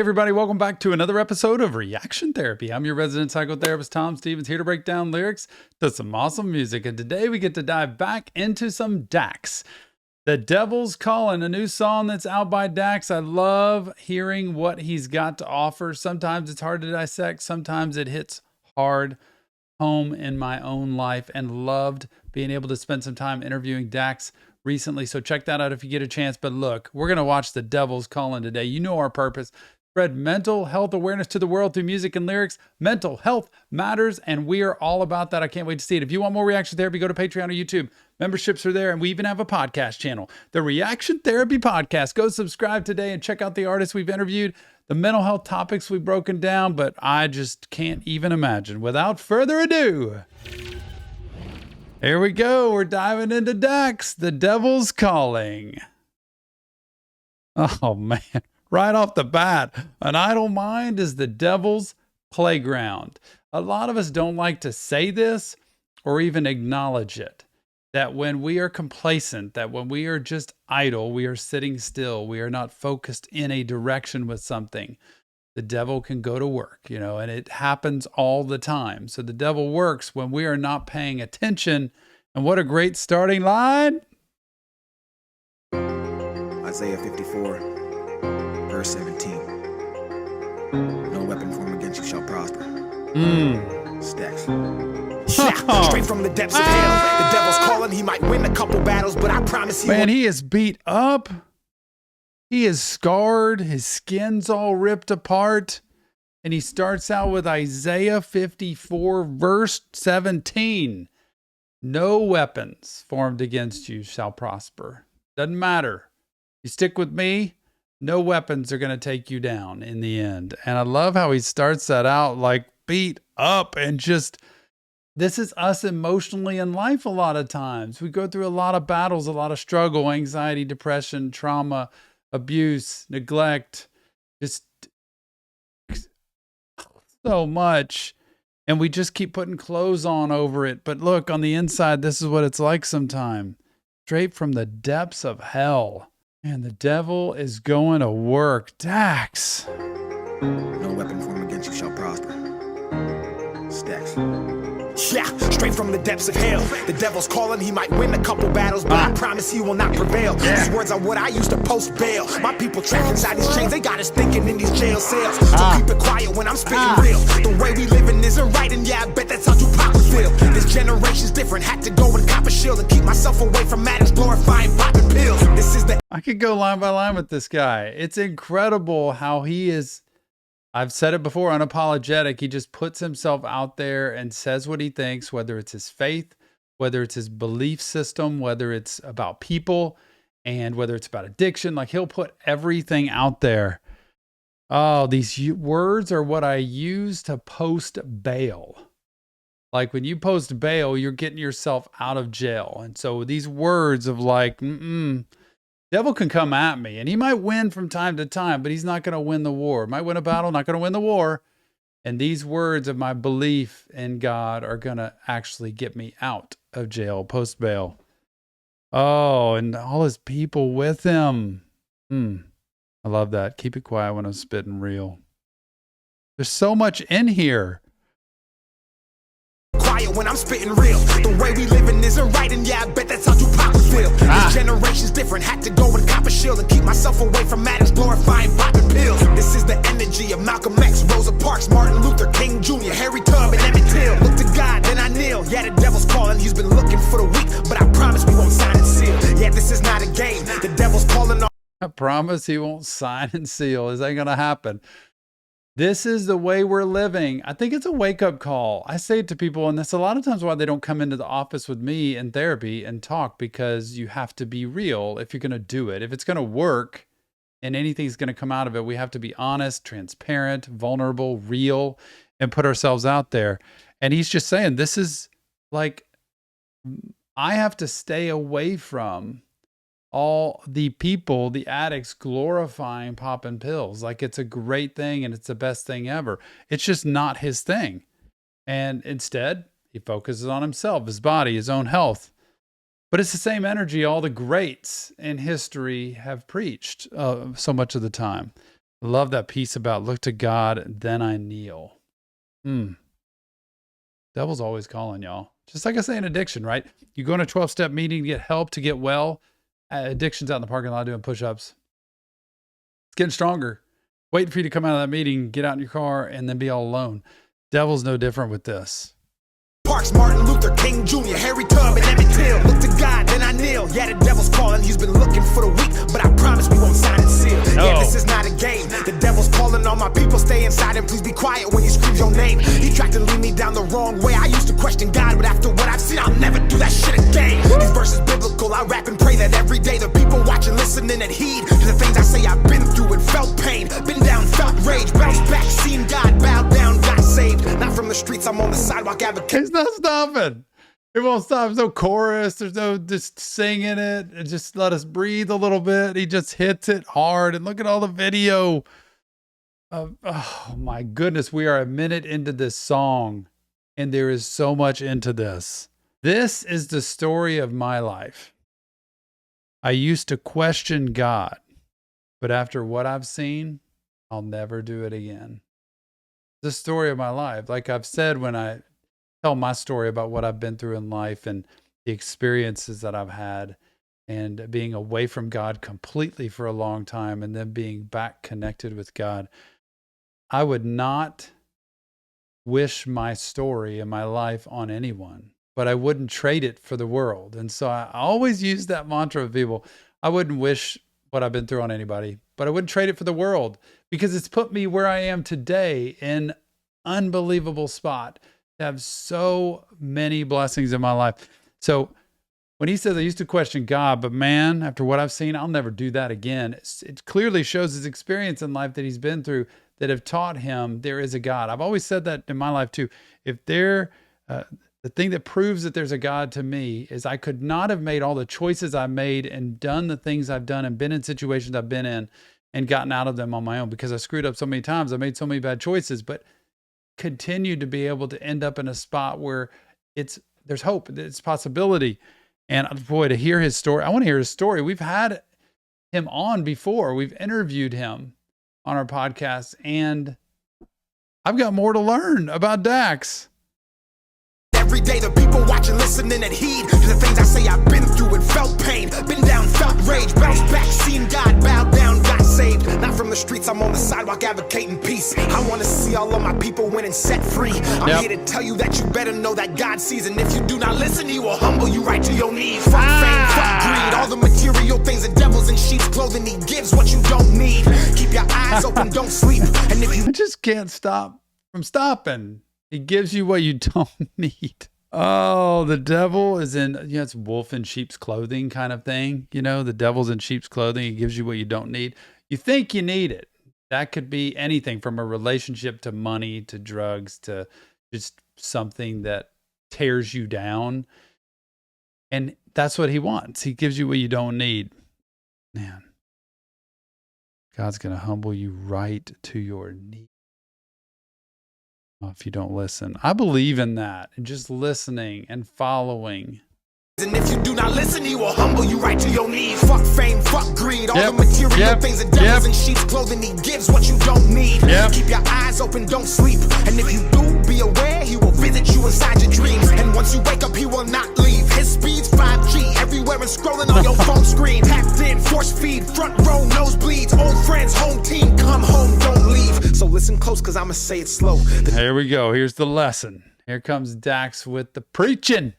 everybody, welcome back to another episode of Reaction Therapy. I'm your resident psychotherapist, Tom Stevens, here to break down lyrics to some awesome music. And today we get to dive back into some Dax. The Devil's Calling, a new song that's out by Dax. I love hearing what he's got to offer. Sometimes it's hard to dissect. Sometimes it hits hard home in my own life, and loved being able to spend some time interviewing Dax recently. So check that out if you get a chance. But look, we're going to watch The Devil's Calling today. You know our purpose. Spread mental health awareness to the world through music and lyrics. Mental health matters, and we are all about that. I can't wait to see it. If you want more Reaction Therapy, go to Patreon or YouTube. Memberships are there, and we even have a podcast channel, the Reaction Therapy Podcast. Go subscribe today and check out the artists we've interviewed, the mental health topics we've broken down, but I just can't even imagine. Without further ado, here we go. We're diving into Dax, The Devil's Calling. Oh, man. Right off the bat, an idle mind is the devil's playground. A lot of us don't like to say this or even acknowledge it. That when we are complacent, that when we are just idle, we are sitting still, we are not focused in a direction with something, the devil can go to work, and it happens all the time. So the devil works when we are not paying attention. And what a great starting line. Isaiah 54. Verse 17. No weapon formed against you shall prosper. Stacks. Yeah, straight from the depths of hell. The devil's calling. He might win a couple battles, but I promise you. Man, he is beat up. He is scarred. His skin's all ripped apart. And he starts out with Isaiah 54, verse 17. No weapons formed against you shall prosper. Doesn't matter. You stick with me, no weapons are going to take you down in the end. And I love how he starts that out like beat up and just, this is us emotionally in life a lot of times. We go through a lot of battles, a lot of struggle, anxiety, depression, trauma, abuse, neglect, just so much. And we just keep putting clothes on over it. But look, on the inside, this is what it's like sometimes. Straight from the depths of hell. And the devil is going to work. Dax. No weapon formed against you shall prosper. Stacks. Yeah, straight from the depths of hell. The devil's calling. He might win a couple battles, but I promise he will not prevail. These words are what I used to post bail. My people trapped inside these chains, they got us thinking in these jail cells. So keep it quiet when I'm spitting real. The way we living isn't right, and yeah, I bet that's how Tupac would feel. This generation's different. Had to go with a copper shield and keep myself away from addicts glorifying popping pills. This is the I could go line by line with this guy. It's incredible how he is, I've said it before, unapologetic. He just puts himself out there and says what he thinks, whether it's his faith, whether it's his belief system, whether it's about people, and whether it's about addiction. Like, he'll put everything out there. Oh, these words are what I use to post bail. Like, when you post bail, you're getting yourself out of jail. And so these words of like, devil can come at me, and he might win from time to time, but he's not going to win the war. Might win a battle, not going to win the war. And these words of my belief in God are going to actually get me out of jail, post bail. Oh, and all his people with him. I love that. Keep it quiet when I'm spitting real. There's so much in here. When I'm spitting real, the way we living isn't right, and yeah, I bet that's how Tupac would feel. This generation's different. Had to go with a copper shield and keep myself away from addicts glorifying popping pills. This is the energy of Malcolm X, Rosa Parks, Martin Luther King Jr., Harry Tubman, and Emmett Till. Look to God, then I kneel. Yeah, the devil's calling. He's been looking for the weak, but I promise we won't sign and seal. Yeah, this is not a game. The devil's calling. I promise he won't sign and seal. Is that going to happen? This is the way we're living. I think it's a wake-up call. I say it to people, and that's a lot of times why they don't come into the office with me in therapy and talk, because you have to be real if you're going to do it. If it's going to work and anything's going to come out of it, we have to be honest, transparent, vulnerable, real, and put ourselves out there. And he's just saying, this is like, I have to stay away from all the people, the addicts, glorifying popping pills like it's a great thing and it's the best thing ever. It's just not his thing. And instead, he focuses on himself, his body, his own health. But it's the same energy all the greats in history have preached so much of the time. Love that piece about look to God, then I kneel. Devil's always calling, y'all. Just like I say in addiction, right? You go in a 12-step meeting to get help, to get well. Addiction's out in the parking lot doing push-ups. It's getting stronger. Waiting for you to come out of that meeting, get out in your car, and then be all alone. Devil's no different with this. Parks, Martin Luther King Jr., Harry Tubman, Emmett Till. Look to God, then I kneel. Yeah, the devil's calling. He's been looking for the weak, but I promise we won't sign and seal. No. Yeah, this is not a game. The devil's calling on my people. Stay inside and please be quiet when he screams your name. He tried to lead me down the wrong way. I used to question God, but after what I've seen, I'll never do that shit again. These verses biblical. I rap and pray that every day the people watching, listening, and heed to the things I say. I've been through it, felt pain, been down, felt rage, bounced back, seen God, bowed down, got saved. Not from the streets, I'm on the sidewalk advocating. It's not stopping. It won't stop. There's no chorus. There's no just singing it. And just let us breathe a little bit. He just hits it hard. And look at all the video. Oh my goodness. We are a minute into this song. And there is so much into this. This is the story of my life. I used to question God. But after what I've seen, I'll never do it again. The story of my life. Like I've said when I tell my story about what I've been through in life and the experiences that I've had and being away from God completely for a long time and then being back connected with God. I would not wish my story and my life on anyone, but I wouldn't trade it for the world. And so I always use that mantra with people. I wouldn't wish what I've been through on anybody, but I wouldn't trade it for the world because it's put me where I am today in unbelievable spot. I have so many blessings in my life. So when he says I used to question God, but man, after what I've seen, I'll never do that again. It clearly shows his experience in life that he's been through that have taught him there is a God. I've always said that in my life too. If the thing that proves that there's a God to me is I could not have made all the choices I made and done the things I've done and been in situations I've been in and gotten out of them on my own because I screwed up so many times. I made so many bad choices, but continue to be able to end up in a spot where there's hope, it's possibility. And boy, to hear his story, I want to hear his story. We've had him on before. We've interviewed him on our podcast, and I've got more to learn about Dax. Every day the people watching, listening, and heed to the things I say. I've been through it, felt pain, been down, felt rage, bounced back, seen God, bowed down, got saved. Not from the streets, I'm on the sidewalk advocating peace. I want to see all of my people win and set free. I'm here to tell you that you better know that God sees, and if you do not listen, he will humble you right to your knees. Fuck fame, fuck greed, all the material things, the devil's in sheep's clothing. He gives what you don't need. Keep your eyes open, don't sleep. And if you I just can't stop from stopping. He gives you what you don't need. Oh, the devil is in, it's wolf in sheep's clothing kind of thing. The devil's in sheep's clothing. He gives you what you don't need. You think you need it. That could be anything from a relationship to money to drugs to just something that tears you down. And that's what he wants. He gives you what you don't need. Man, God's going to humble you right to your knees. If you don't listen. I believe in that. And just listening and following. And if you do not listen, he will humble you right to your knees. Fuck fame, fuck greed, all the material things, the devil's in sheep's clothing. He gives what you don't need. Keep your eyes open, don't sleep. And if you do, be aware, he will visit you inside your dreams. And once you wake up, he will not leave. His speed's 5G, everywhere and scrolling on your phone screen. Tapped in, force feed, front row, nosebleeds. Old friends, home team, come home, don't leave. So listen close, cause I'ma say it slow. Here we go. Here's the lesson. Here comes Dax with the preaching.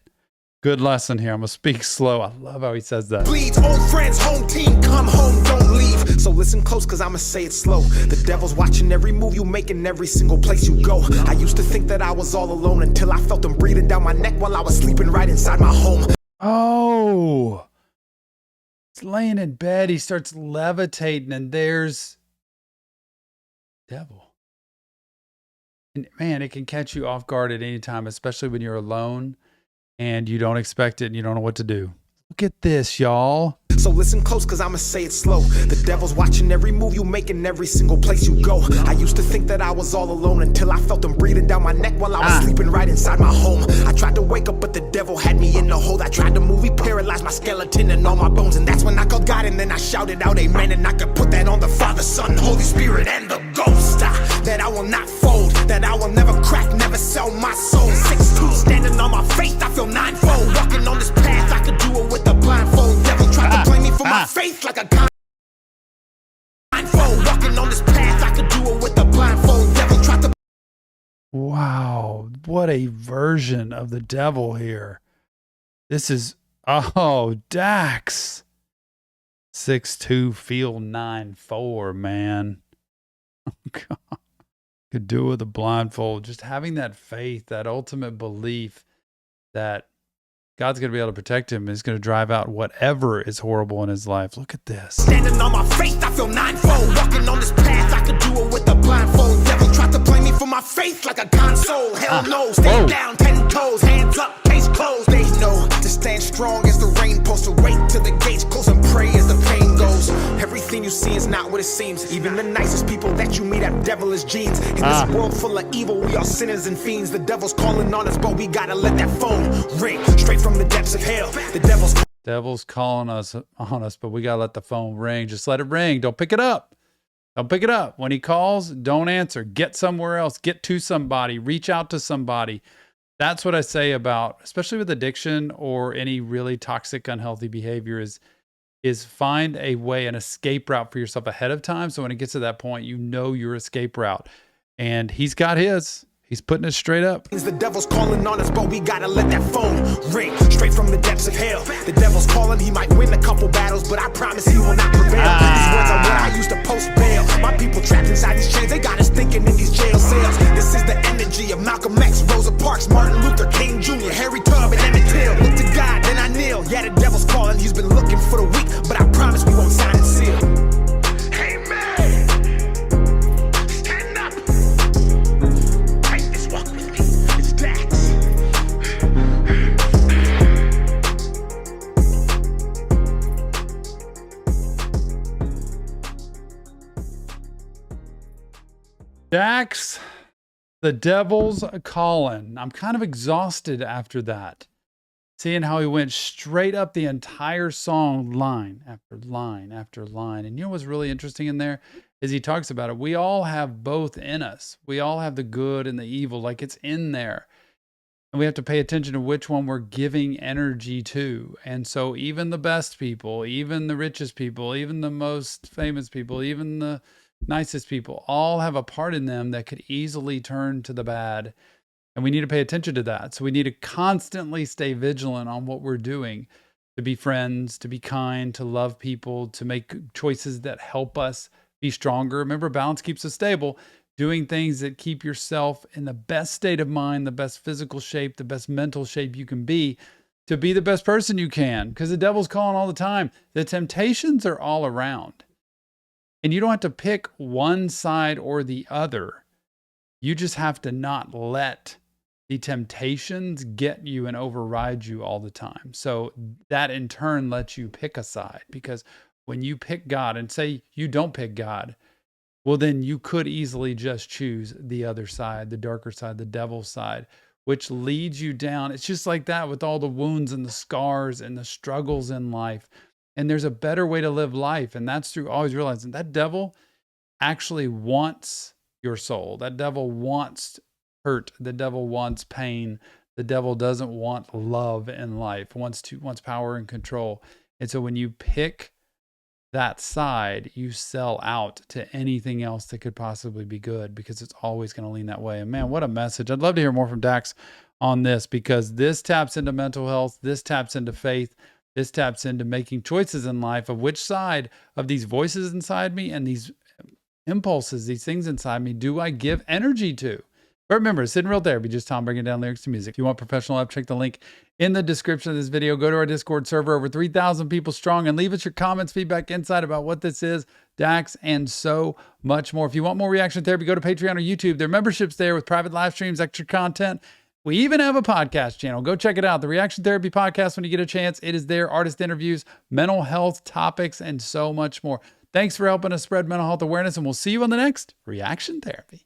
Good lesson here. I'm going to speak slow. I love how he says that. Bleeds, old friends, home team, come home, don't leave. So listen close, cause I'ma say it slow. The devil's watching every move you make in every single place you go. I used to think that I was all alone until I felt him breathing down my neck while I was sleeping right inside my home. Oh, he's laying in bed. He starts levitating and there's devil. And man, it can catch you off guard at any time, especially when you're alone. And you don't expect it and you don't know what to do. Look at this, y'all. So listen close, cause I'ma say it slow. The devil's watching every move you make in every single place you go. I used to think that I was all alone until I felt him breathing down my neck while I was sleeping right inside my home. I tried to wake wake up, but the devil had me in the hold. I tried to move, he paralyzed my skeleton and all my bones. And that's when I called God, and then I shouted out amen. And I could put that on the Father, Son, Holy Spirit, and the Ghost. That I will not fold, that I will never crack, never sell my soul. 6'2", standing on my faith, I feel ninefold. Walking on this path, I could do it with a blindfold. Devil tried to blame me for my faith like a blindfold. Walking on this path, I could do it with a blindfold. Devil tried to. Wow, what a version of the devil here. This is, oh, Dax. 6'2", feel 9'4", man. Oh, God. Could do it with a blindfold. Just having that faith, that ultimate belief that God's going to be able to protect him, is going to drive out whatever is horrible in his life. Look at this. Standing on my faith, I feel ninefold. Walking on this path, I could do it with a blindfold. Devil tried to blame me for my faith like a console. Hell no, stay down, 10 toes, hands up, case closed. They know to stand strong as the rain post, to wait till the gates close and pray as the pain goes. Everything you see is not what it seems. Even the nicest people that you meet have devilish genes. In this world full of evil, we are sinners and fiends. The devil's calling on us, but we gotta let that phone ring straight from the depths of hell. The devil's calling us on us, but we gotta let the phone ring. Just let it ring. Don't pick it up. Don't pick it up. When he calls, don't answer. Get somewhere else. Get to somebody. Reach out to somebody. That's what I say about, especially with addiction or any really toxic, unhealthy behavior, is find a way, an escape route for yourself ahead of time. So when it gets to that point, you know your escape route. And he's got his. He's putting it straight up. The devil's calling on us, but we gotta let that phone ring straight from the depths of hell. The devil's calling, he might win a couple battles, but I promise he will not prevail. These words are what I used to post bail. My people trapped inside these chains, they got us thinking in these jail cells. This is the energy of Malcolm X, Rosa Parks, Martin Luther King Jr., Harry Tubb, and Emmett Till. Look to God, then I kneel. Yeah, the devil's calling, he's been looking for the weak, but I promise we won't sign and seal. Dax, the devil's calling. I'm kind of exhausted after that. Seeing how he went straight up the entire song, line after line after line. And you know what's really interesting in there is he talks about it. We all have both in us. We all have the good and the evil, like it's in there. And we have to pay attention to which one we're giving energy to. And so even the best people, even the richest people, even the most famous people, even the nicest people, all have a part in them that could easily turn to the bad. And we need to pay attention to that. So we need to constantly stay vigilant on what we're doing, to be friends, to be kind, to love people, to make choices that help us be stronger. Remember, balance keeps us stable. Doing things that keep yourself in the best state of mind, the best physical shape, the best mental shape you can be, to be the best person you can. Because the devil's calling all the time. The temptations are all around. And you don't have to pick one side or the other. You just have to not let the temptations get you and override you all the time. So that in turn lets you pick a side. Because when you pick God and say you don't pick God, well, then you could easily just choose the other side, the darker side, the devil's side, which leads you down. It's just like that with all the wounds and the scars and the struggles in life. And there's a better way to live life. And that's through always realizing that devil actually wants your soul. That devil wants hurt. The devil wants pain. The devil doesn't want love in life, wants power and control. And so when you pick that side, you sell out to anything else that could possibly be good, because it's always going to lean that way. And man, what a message. I'd love to hear more from Dax on this, because this taps into mental health. This taps into faith. This taps into making choices in life of which side of these voices inside me and these impulses, these things inside me, do I give energy to? But remember, it's Hidden Real Therapy, just Tom bringing down lyrics to music. If you want professional help, check the link in the description of this video. Go to our Discord server, over 3,000 people strong, and leave us your comments, feedback, insight about what this is, Dax, and so much more. If you want more reaction therapy, go to Patreon or YouTube. There are memberships there with private live streams, extra content. We even have a podcast channel. Go check it out. The Reaction Therapy Podcast, when you get a chance, it is there. Artist interviews, mental health topics, and so much more. Thanks for helping us spread mental health awareness, and we'll see you on the next Reaction Therapy.